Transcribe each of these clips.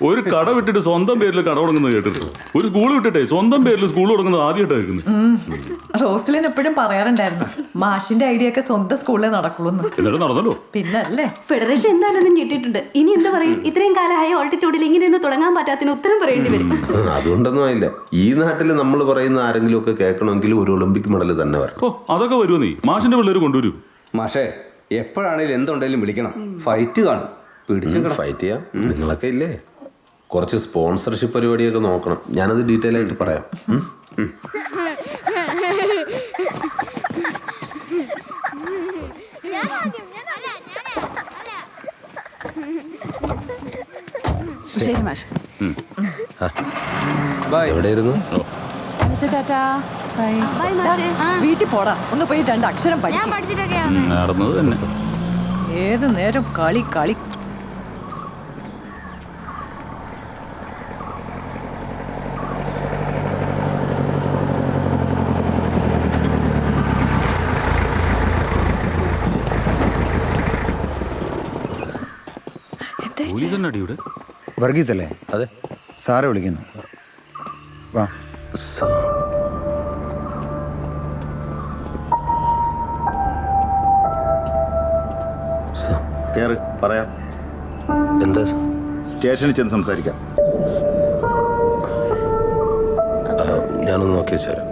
ഒരു കട വിട്ടിട്ട് സ്വന്തം പേരിൽ കട തുടങ്ങുന്നത് കേട്ടിട്ട് ഒരു സ്കൂൾ വിട്ടിട്ടേ സ്വന്തം പേരിൽ സ്കൂൾ തുടങ്ങുന്നത് ആദ്യമായിട്ടായിരിക്കുന്നത്. റോസ്ലിൻ എപ്പോഴും പറയാറുണ്ടായിരുന്നു മാഷിന്റെ ഐഡിയ ഒക്കെ സ്വന്തം സ്കൂളിൽ നടക്കുള്ളൂ. എന്നിട്ട് നടന്നല്ലോ. പിന്നല്ലേ ഫെഡറേഷൻ എന്തായാലും ഞെട്ടിട്ടുണ്ട്. ഇനി എന്താ പറയും? ഇത്രയും കാലം ഹൈ ഓൾട്ടിറ്റ്യൂഡിൽ ഇങ്ങനെ തുടങ്ങാൻ പറ്റാത്തതിന് ഉത്തരം പറയേണ്ടി വരും. അതുകൊണ്ടൊന്നും ആയില്ല. ഈ നാട്ടിൽ നമ്മൾ പറയുന്ന ആരെങ്കിലും ഒക്കെ കേൾക്കണമെങ്കിൽ ഒരു ഒളിമ്പിക് മെഡൽ തന്നെ വരണം. ഓ അതൊക്കെ വരുമോ? നീ മാഷിന്റെ പിള്ളേർ കൊണ്ടുവരൂ. മാഷേ എപ്പോഴാണേലും എന്തുണ്ടെങ്കിലും വിളിക്കണം. ഫൈറ്റ് കാണും. പിടിച്ചു ഫൈറ്റ് ചെയ്യാം. നിങ്ങളൊക്കെ ഇല്ലേ, കുറച്ച് സ്പോൺസർഷിപ്പ് പരിപാടിയൊക്കെ നോക്കണം. ഞാനത് ഡീറ്റെയിൽ ആയിട്ട് പറയാം. ശരി മാഷ്. എവിടെയായിരുന്നു? വീട്ടിൽ പോടാ, ഒന്ന് പോയി 2 അക്ഷരം പഠിക്കും. നടന്നത് തന്നെ. ഏത് നേരം കളി കളി. വർഗീസ് അല്ലേ? അതെ, സാറെ വിളിക്കുന്നു. വാ. കേറ്, പറയാം. എന്താ? സ്റ്റേഷനിൽ ചെന്ന് സംസാരിക്കാം. ഞാനൊന്ന് നോക്കി വെച്ചാലോ.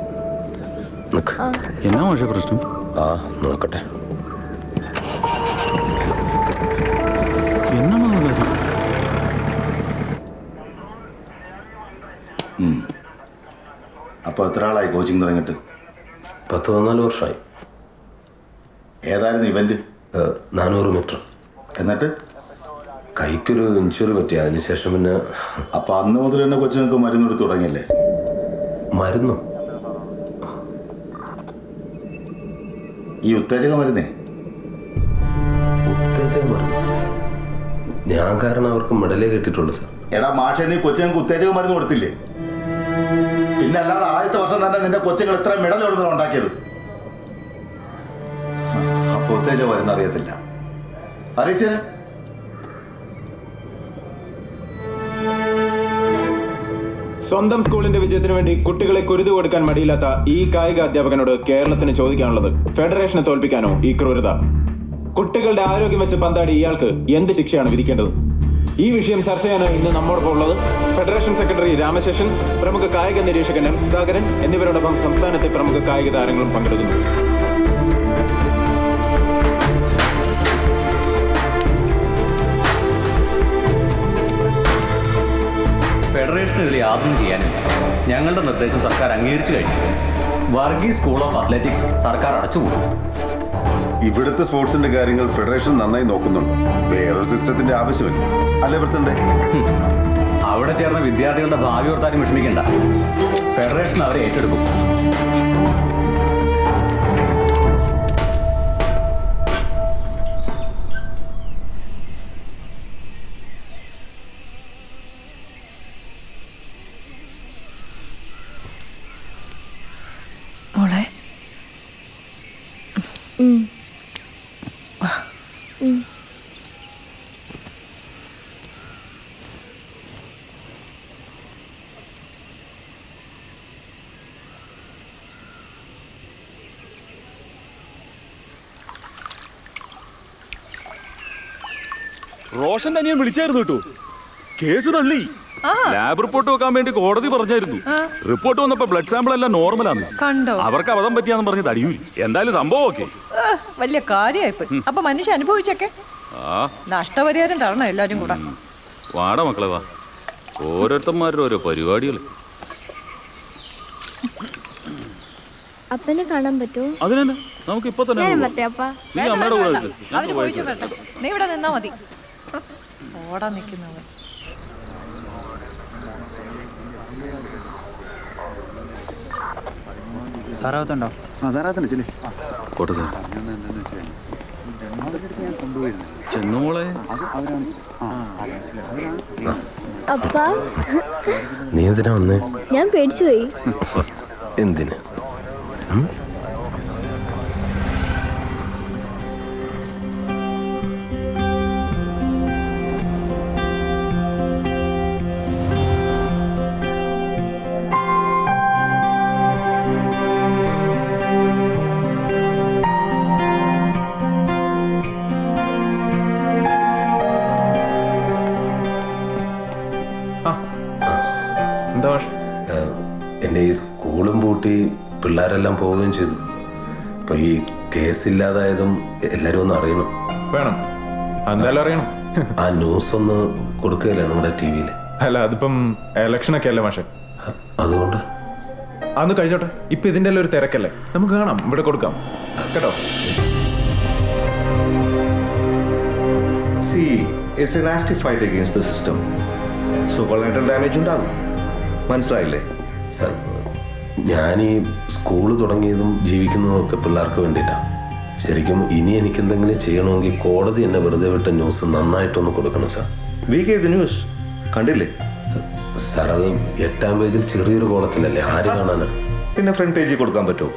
എന്നാ മാഷേ പ്രശ്നം? ആ നോക്കട്ടെ. അപ്പോൾ എത്ര ആളായി കോച്ചിങ് തുടങ്ങിയിട്ട്? 14 വർഷമായി. ഏതായിരുന്നു ഇവന്റ്? 400 മീറ്റർ. എന്നിട്ട് കൈക്കൊരു ഇഞ്ചുറി പറ്റി. അതിനുശേഷം പിന്നെ അപ്പൊ അന്ന് മുതൽ തന്നെ കൊച്ചുങ്ങൾക്ക് മരുന്ന് കൊടുത്ത് തുടങ്ങിയല്ലേ? മരുന്നു? ഈ ഉത്തേജക മരുന്നേ? ഉത്തേജക മരുന്ന്? ഞാൻ കാരണം അവർക്ക് മെഡലേ കിട്ടിയിട്ടുള്ളൂ സാർ. എടാ മാഷെ, നീ കൊച്ചുങ്ങൾക്ക് ഉത്തേജക മരുന്ന് കൊടുത്തില്ലേ? പിന്നെ അല്ലാതെ ആദ്യത്തെ വർഷം തന്നെ നിന്റെ കൊച്ചുങ്ങൾ എത്ര മെഡൽ എവിടുന്ന് ഉണ്ടാക്കിയത്? അപ്പൊ ഉത്തേജക മരുന്ന് അറിയത്തില്ല. അറിയിച്ചേ. സ്വന്തം സ്കൂളിന്റെ വിജയത്തിന് വേണ്ടി കുട്ടികളെ കുരുതി കൊടുക്കാൻ മടിയില്ലാത്ത ഈ കായിക അധ്യാപകനോട് കേരളത്തിന് ചോദിക്കാനുള്ളത്, ഫെഡറേഷനെ തോൽപ്പിക്കാനോ ഈ ക്രൂരത? കുട്ടികളുടെ ആരോഗ്യം വെച്ച് പന്താടി ഇയാൾക്ക് എന്ത് ശിക്ഷയാണ് വിധിക്കേണ്ടത്? ഈ വിഷയം ചർച്ച ചെയ്യാനോ ഇന്ന് നമ്മോടൊപ്പം ഉള്ളത് ഫെഡറേഷൻ സെക്രട്ടറി രാമശേഷൻ, പ്രമുഖ കായിക നിരീക്ഷകൻ എം സുധാകരൻ എന്നിവരോടൊപ്പം സംസ്ഥാനത്തെ പ്രമുഖ കായിക താരങ്ങളും പങ്കെടുക്കുന്നു. ഫെഡറേഷന് ഇതിൽ യാതൊന്നും ചെയ്യാനില്ല. ഞങ്ങളുടെ നിർദ്ദേശം സർക്കാർ അംഗീകരിച്ചു കഴിഞ്ഞു. വർഗീസ് സ്കൂൾ ഓഫ് അത്ലറ്റിക്സ് സർക്കാർ അടച്ചുപോകും. ഇവിടുത്തെ സ്പോർട്സിന്റെ കാര്യങ്ങൾ ഫെഡറേഷൻ നന്നായി നോക്കുന്നുണ്ട്. വേറൊരു സിസ്റ്റത്തിന്റെ ആവശ്യമില്ല അല്ലേ പ്രസിഡന്റ്? അവിടെ ചേർന്ന വിദ്യാർത്ഥികളുടെ ഭാവി ഓർത്താരും വിഷമിക്കേണ്ട. ഫെഡറേഷൻ അവരെ ഏറ്റെടുക്കും. മോളെ റോഷന്റെ അനിയൻ വിളിച്ചായിരുന്നു കേട്ടോ. കേസ് തള്ളി. ലാബ് റിപ്പോർട്ട് വെക്കാൻ വേണ്ടി കോടതി പറഞ്ഞായിരുന്നു. റിപ്പോർട്ട് വന്നപ്പോ ബ്ലഡ് സാമ്പിൾ എല്ലാം നോർമലാണ്. കണ്ടോ? അവർക്ക് അബദ്ധം പറ്റിയാന്ന് പറഞ്ഞ് തടിയൂരി. എന്തായാലും സംഭവം ഓക്കെ. വലിയ കാര്യായിപ്പോയി. അപ്പൊ മനുഷ്യ അനുഭവിച്ചൊക്കെ നഷ്ടപരിഹാരം തരണം എല്ലാരും കൂടെ. വാടാ മക്കളെ വാ. ഓരോരുത്തന്മാരുടെ ഓരോ പരിപാടികൾ. അപ്പനെ കാണാൻ പറ്റുമോ? അതിനെന്നെ നമുക്ക് ഇപ്പൊ തന്നെ നീ അമ്മയുടെ കൂടെ നിൽക്ക്. അവര് പോയിച്ചു വരട്ടെ. നീ ഇവിടെ നിന്നാ മതി. ഓടാൻ നിൽക്കുന്നവൻ. സാറാകത്തുണ്ടോ? ആ സാറാകത്തുണ്ട്. ചെല്ലേ കോട്ടെ സാർ. ചെന്നുമോളെ അപ്പാ, നീ എന്തിനാ വന്നേ? ഞാൻ പേടിച്ചു പോയി. എന്തിന്? എന്താ മാഷെ? എൻ്റെ ഈ സ്കൂളും പൂട്ടി പിള്ളേരെല്ലാം പോവുകയും ചെയ്തു. അപ്പോൾ ഈ കേസില്ലാതായതും എല്ലാവരും ഒന്ന് അറിയണം. വേണം, എന്തായാലും അറിയണം. ആ ന്യൂസ് ഒന്ന് കൊടുക്കുകയല്ലേ നമ്മുടെ ടി വിയിൽ? അല്ല, അതിപ്പം ഇലക്ഷനൊക്കെ അല്ലേ മാഷെ? അതുകൊണ്ട് അന്ന് കഴിഞ്ഞോട്ടെ. ഇപ്പം ഇതിൻ്റെ എല്ലാം ഒരു തിരക്കല്ലേ, നമുക്ക് കാണാം, ഇവിടെ കൊടുക്കാം കേട്ടോ. See, it's a nasty fight against the system. So collateral damage ഉണ്ടാകും, മനസ്സിലായില്ലേ? സർ, ഞാൻ ഈ സ്കൂൾ തുടങ്ങിയതും ജീവിക്കുന്നതും ഒക്കെ പിള്ളേർക്ക് വേണ്ടിയിട്ടാണ്. ശരിക്കും ഇനി എനിക്ക് എന്തെങ്കിലും ചെയ്യണമെങ്കിൽ കോടതി എന്നെ വെറുതെ വിട്ട ന്യൂസ് നന്നായിട്ടൊന്ന് കൊടുക്കണം sir. We gave the news, കണ്ടില്ലേ? സാർ, അത് 8ാം പേജിൽ ചെറിയൊരു കോളത്തിലല്ലേ, ആര് കാണാനാ? പിന്നെ ഫ്രണ്ട് പേജിൽ കൊടുക്കാൻ പറ്റുമോ?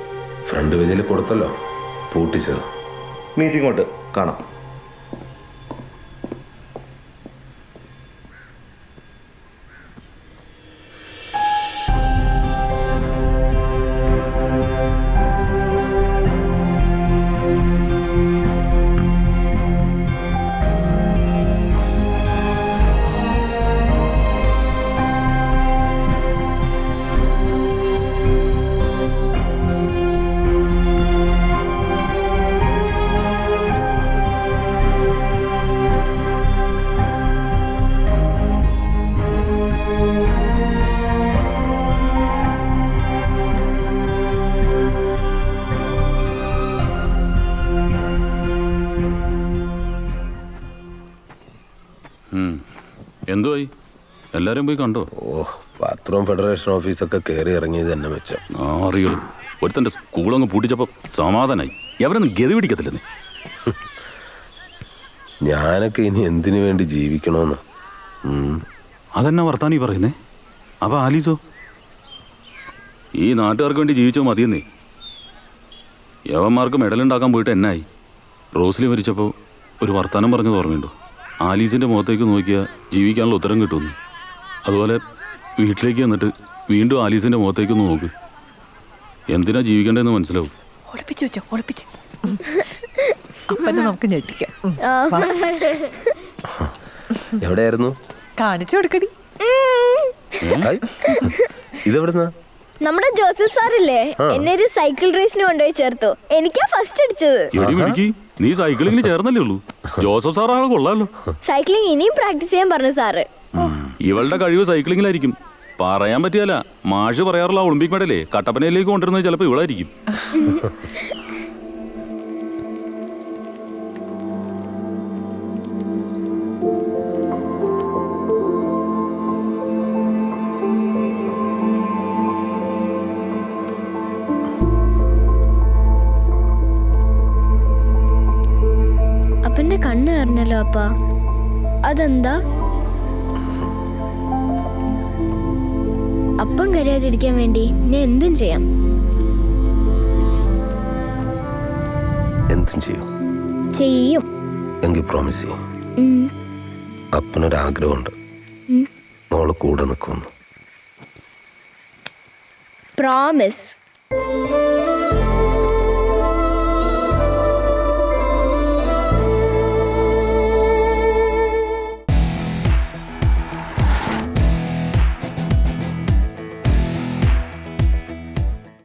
ഫ്രണ്ട് പേജിൽ കൊടുത്തല്ലോ, പൂട്ടിച്ചത്. മീറ്റിംഗ് കൊണ്ട് കാണാം. എന്തുവായി? എല്ലാരും പോയി കണ്ടോ? പത്രവും ഫെഡറേഷൻ ഓഫീസൊക്കെ കയറി ഇറങ്ങിയത് തന്നെ മെച്ചം. അറിയുള്ളൂ, ഒരുത്തൻ്റെ സ്കൂളങ്ങ് പൂട്ടിച്ചപ്പോൾ സമാധാനായി. എവരൊന്നും ഗതി പിടിക്കത്തില്ലെന്നേ. ഞാനൊക്കെ ഇനി എന്തിനു വേണ്ടി ജീവിക്കണമെന്ന്. അതെന്നാ വർത്താനം ഈ പറയുന്നേ? അപ്പോൾ ആലീസോ? ഈ നാട്ടുകാർക്ക് വേണ്ടി ജീവിച്ചോ മതിയെന്നേ. യവന്മാർക്ക് മെഡലുണ്ടാക്കാൻ പോയിട്ട് എന്നായി? റോസ്ലി മരിച്ചപ്പോൾ ഒരു വർത്താനം പറഞ്ഞത് ഓർമ്മയുണ്ടോ? ആലീസിൻ്റെ മുഖത്തേക്ക് നോക്കിയാൽ ജീവിക്കാനുള്ള ഉത്തരം കിട്ടുമെന്ന്. അതുപോലെ വീട്ടിലേക്ക് വന്നിട്ട് വീണ്ടും ആലീസിൻ്റെ മുഖത്തേക്ക് ഒന്ന് നോക്ക്. എന്തിനാ ജീവിക്കേണ്ടതെന്ന് മനസ്സിലാവും. ഒളിപ്പിച്ചു വെച്ചോ, ഒളിപ്പിച്ച്. അപ്പനെ നമുക്ക് ഞെട്ടിക്കാം. എവിടെയായിരുന്നു? കാണിച്ചു കൊടുക്കടി. ഇതെവിടുന്നാ? നമ്മുടെ ജോസഫ് സാറില്ലേ, എന്നെ ഒരു സൈക്കിൾ റേസിന് കൊണ്ടുപോയി ചേർത്തു. എനിക്കാ ഫസ്റ്റ് അടിച്ചത്. എടി മിടുക്കി, നീ സൈക്ലിങ്ങിന് ചേർന്നല്ലേ ഉള്ളൂ. ജോസഫ് സാർ ആളെ കൊള്ളാലോ. സൈക്ലിംഗ് ഇനിയും പ്രാക്ടീസ് ചെയ്യാൻ പറഞ്ഞു സാറ്. ഇവളുടെ കഴിവ് സൈക്ലിങ്ങിലായിരിക്കും. പറയാൻ പറ്റിയല്ല, മാഷ് പറയാറുള്ള ഒളിമ്പിക് മെഡലേ കട്ടപ്പനയിലേക്ക് കൊണ്ടുവരുന്നത് ചിലപ്പോൾ ഇവളായിരിക്കും. അപ്പന്റെ കണ്ണ് അറിഞ്ഞല്ലോ അപ്പ. അതെന്താ? അപ്പം കരയാതിരിക്കാൻ വേണ്ടി ഞാൻ എന്തും ചെയ്യാം. എന്തും ചെയ്യും. എങ്കിൽ പ്രോമിസ് ചെയ്യും. അപ്പനൊരാഗ്രഹമുണ്ട്, മോള് കൂടെ നിൽക്കുമെന്ന്. പ്രോമിസ്.